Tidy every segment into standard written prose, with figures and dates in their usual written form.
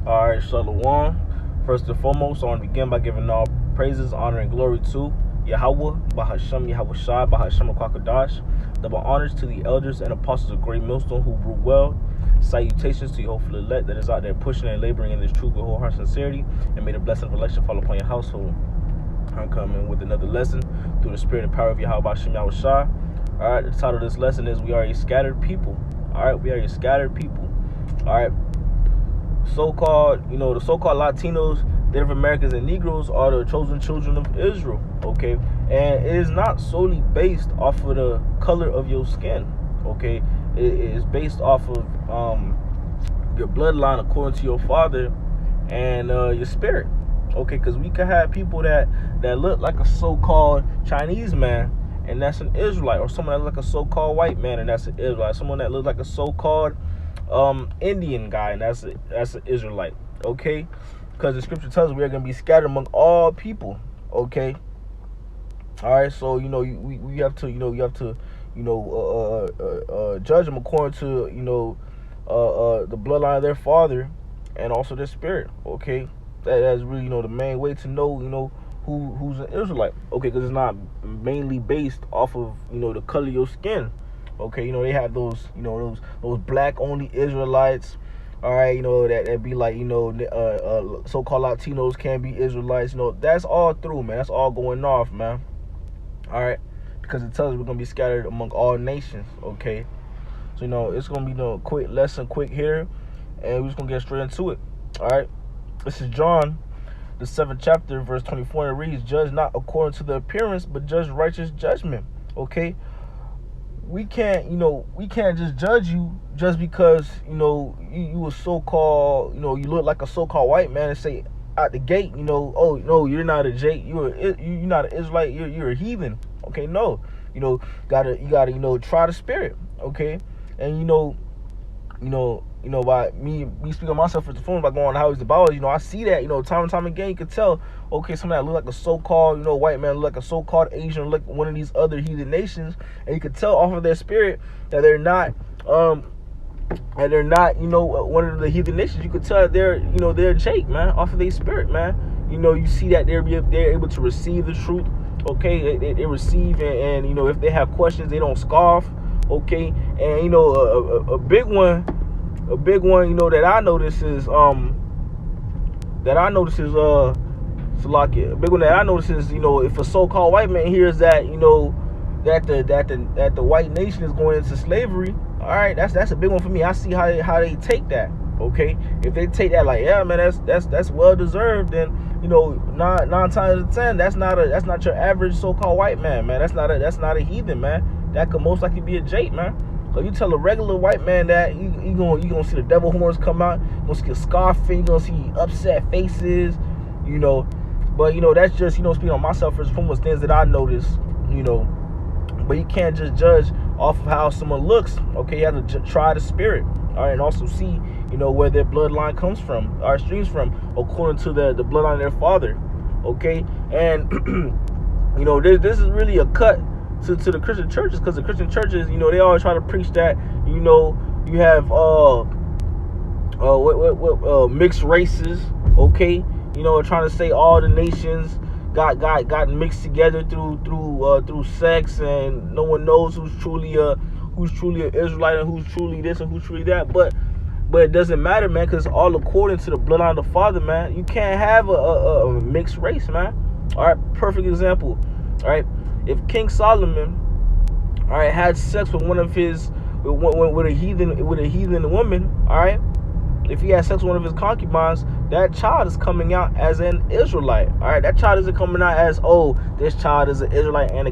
Alright, Shalom. First and foremost, I want to begin by giving all praises, honor, and glory to Yahweh, Bahashem, Yahweh Shai, Bahashem, Kwakadash. Double honors to the elders and apostles of Great Millstone who rule well. Salutations to your hopeful elect that is out there pushing and laboring in this true, good, whole heart sincerity. And may the blessing of election fall upon your household. I'm coming with another lesson through the spirit and power of Yahweh, Bahashem, Yahweh Shai. Alright, the title of this lesson is We Are a Scattered People. Alright, we are a scattered people. Alright. The so-called Latinos, Native Americans, and Negroes are the chosen children of Israel, okay? And it is not solely based off of the color of your skin, okay? It is based off of your bloodline according to your father and your spirit, okay? Because we could have people that look like a so-called Chinese man, and that's an Israelite, or someone that looks like a so-called white man, and that's an Israelite. Someone that looks like a so-called Indian guy, and that's an Israelite, okay? Because the scripture tells us we are going to be scattered among all people, okay? All right, so we have to judge them according to the bloodline of their father and also their spirit, okay? That's really the main way to know who's an Israelite, okay? Because it's not mainly based off of the color of your skin. Okay, they have those black only Israelites. All right, that be like so-called Latinos can't be Israelites. That's all through, man. That's all going off, man. All right, because it tells us we're gonna be scattered among all nations. Okay, so it's gonna be quick lesson, quick here, and we're just gonna get straight into it. All right, this is John, the 7th chapter, verse 24, and it reads, "Judge not according to the appearance, but judge righteous judgment." Okay. We can't just judge you just because you a so-called you look like a so-called white man and say out the gate oh no, you're not a Jake, you're not an Israelite, you're a heathen. Okay, no, you gotta try the spirit, okay? And by me speaking on myself at the phone by going how is the Bible, I see that time and time again. You can tell, okay, someone that look like a so-called white man, look like a so-called Asian, look like one of these other heathen nations, and you can tell off of their spirit that they're not one of the heathen nations. You could tell that they're Jake, man, off of their spirit, man. You see that they're able to receive the truth, okay? They receive, and if they have questions, they don't scoff, okay? And a big one that I notice is Salakia. A big one that I notice is if a so-called white man hears that that the white nation is going into slavery, all right, that's a big one for me. I see how they take that, okay? If they take that like, yeah, man, that's well deserved, then nine times out of 10 that's not your average so-called white man, man. That's not a heathen, man. That could most likely be a Jake, man. So you tell a regular white man that you gonna see the devil horns come out, you gonna see a scoffing, you gonna see upset faces, but that's just speaking on myself as from things that I notice, but you can't just judge off of how someone looks, okay? You have to try the spirit, all right, and also see where their bloodline comes from, or streams from, according to the bloodline of their father, okay? And this is really a cut to the Christian churches, because the Christian churches, they always try to preach that, you have mixed races, okay? Trying to say all the nations got mixed together through sex, and no one knows who's truly an Israelite and who's truly this and who's truly that. But it doesn't matter, man, because it's all according to the bloodline of the father, man. You can't have a mixed race, man. All right, perfect example. All right. If King Solomon, all right, had sex with with a heathen woman, all right, if he had sex with one of his concubines, that child is coming out as an Israelite, all right. That child isn't coming out as, oh, this child is an Israelite and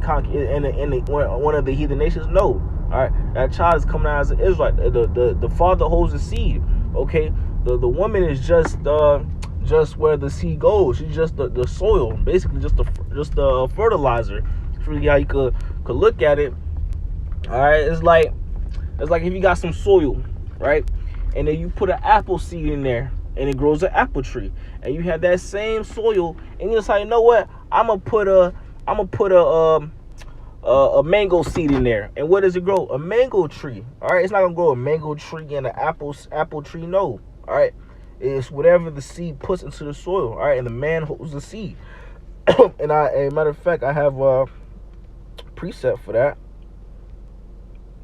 one of the heathen nations. No, all right, that child is coming out as an Israelite. The father holds the seed, okay. The woman is just where the seed goes. She's just the soil, basically just the fertilizer. Really how you could look at it. All right, it's like if you got some soil, right, and then you put an apple seed in there and it grows an apple tree, and you have that same soil, and you decide, what, I'm gonna put a mango seed in there, and what does it grow? A mango tree. All right, it's not gonna grow a mango tree and an apple tree. No. All right, It's whatever the seed puts into the soil, all right, and the man holds the seed. And a matter of fact, I have a precept for that.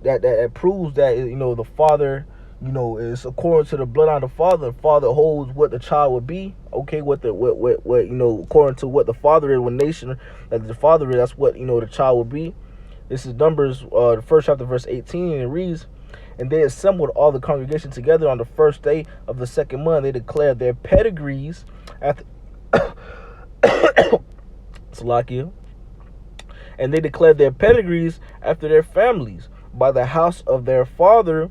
That proves that, you know, the father, you know, is according to the bloodline of the father. The father holds what the child would be. Okay, what you know, according to what the father is, what nation that the father is, that's what, you know, the child will be. This is Numbers, the first chapter, verse 18, and it reads, "And they assembled all the congregation together on the first day of the second month. They declared their pedigrees after Salakia, and they declared their pedigrees after their families, by the house of their fathers,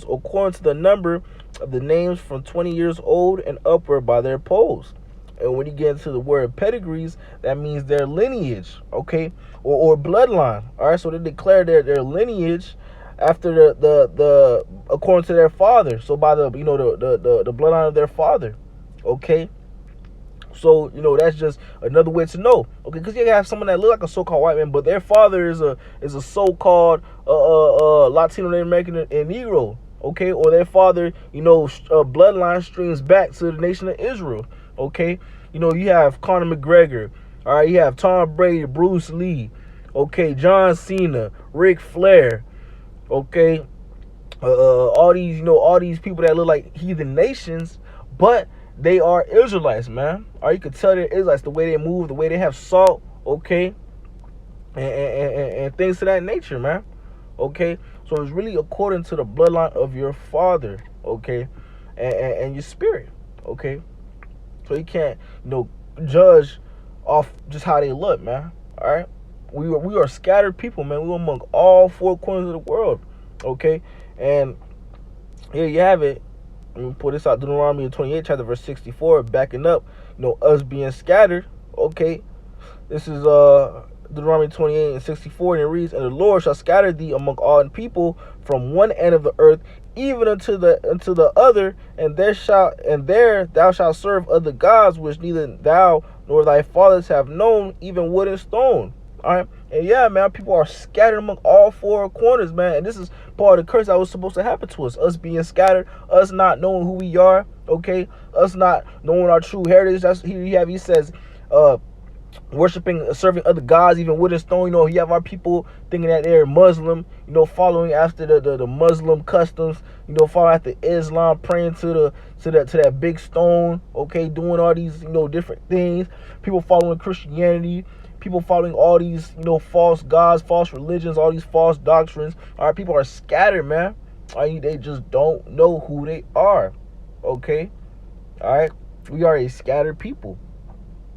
according to the number of the names from 20 years old and upward, by their polls." And when you get into the word pedigrees, that means their lineage, okay, or bloodline. All right, so they declare their lineage after the according to their father. So by the, you know, the bloodline of their father, okay. So, you know, that's just another way to know, okay? Because you have someone that look like a so-called white man, but their father is a so-called Latino, Native American, and Negro, okay? Or their father, you know, bloodline streams back to the nation of Israel, okay? You know, you have Conor McGregor, all right? You have Tom Brady, Bruce Lee, okay? John Cena, Ric Flair, okay? All these, you know, all these people that look like heathen nations, but they are Israelites, man. Or you could tell they're Israelites, the way they move, the way they have salt, okay, and things of that nature, man. Okay, so it's really according to the bloodline of your father, okay, and your spirit, okay. So you can't, you know, judge off just how they look, man. All right, we are scattered people, man. We're among all four corners of the world, okay, and here you have it. Let me pull this out. Deuteronomy 28, chapter verse 64, backing up, you know, us being scattered. Okay, this is Deuteronomy 28 and 64, and it reads, "And the Lord shall scatter thee among all people from one end of the earth even unto the other, and there thou shalt serve other gods which neither thou nor thy fathers have known, even wood and stone." All right, and yeah, man, people are scattered among all four corners, man, and this is part of the curse that was supposed to happen to us being scattered, us not knowing who we are, okay, us not knowing our true heritage. That's he says, worshiping, serving other gods, even wood and stone. You know, you have our people thinking that they're Muslim, you know, following after the Muslim customs, you know, following after Islam, praying to that big stone, okay, doing all these, you know, different things. People following Christianity, people following all these, you know, false gods, false religions, all these false doctrines. All right, people are scattered, man. All right, they just don't know who they are, okay. All right, we are a scattered people,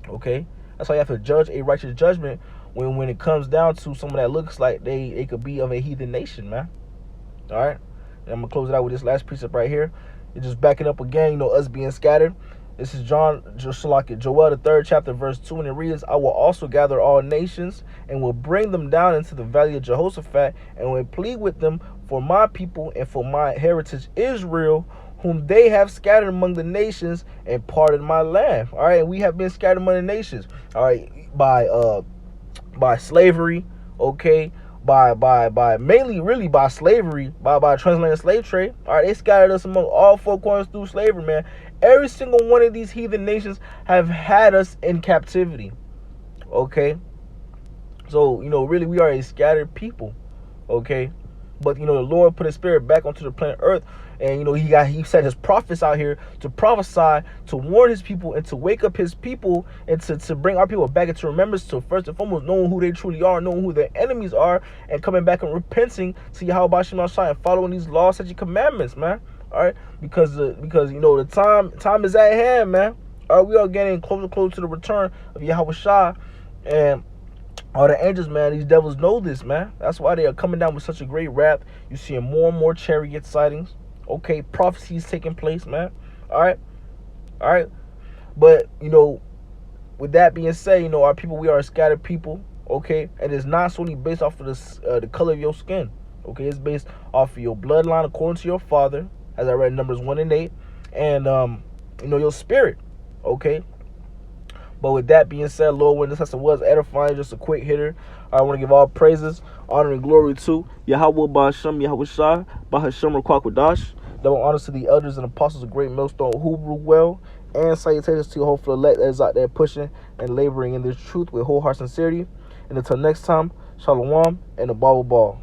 okay. That's why you have to judge a righteous judgment when it comes down to someone that looks like they could be of a heathen nation, man. All right, and I'm gonna close it out with this last precept right here. It's just backing up again, you know, us being scattered. This is Joel, the 3rd chapter, verse 2, and it reads, "I will also gather all nations and will bring them down into the valley of Jehoshaphat, and will plead with them for my people and for my heritage Israel, whom they have scattered among the nations and parted my land." All right, and we have been scattered among the nations, all right, by slavery, okay, by mainly really by slavery, by transatlantic slave trade. All right, they scattered us among all four corners through slavery, man. Every single one of these heathen nations have had us in captivity, okay. So, you know, really we are a scattered people, okay. But, you know, the Lord put his spirit back onto the planet Earth, and, you know, he set his prophets out here to prophesy, to warn his people, and to wake up his people, and to bring our people back into remembrance, to first and foremost knowing who they truly are, knowing who their enemies are, and coming back and repenting to Yahweh Shem and following these laws, such as commandments, man. All right, because you know, the time is at hand, man. All right, we are getting closer and closer to the return of Yahweh Shah, and all the angels, man, these devils know this, man. That's why they are coming down with such a great wrath. You're seeing more and more chariot sightings, okay, prophecies taking place, man. All right, but, you know, with that being said, you know, our people, we are a scattered people, okay, and it's not solely based off of the color of your skin, okay. It's based off of your bloodline according to your father, as I read Numbers 1 and 8, and you know, your spirit, okay. But with that being said, Lord, when this lesson was edifying, just a quick hitter, I want to give all praises, honor, and glory to Yahweh Ba'ashem, Yahweh Shah, Ba'ashem Rakwakadash, Double honors to the elders and apostles of Great Millstone who rule well. And salutations to your hopeful elect that is out there pushing and laboring in this truth with whole heart sincerity. And until next time, shalom and a ball.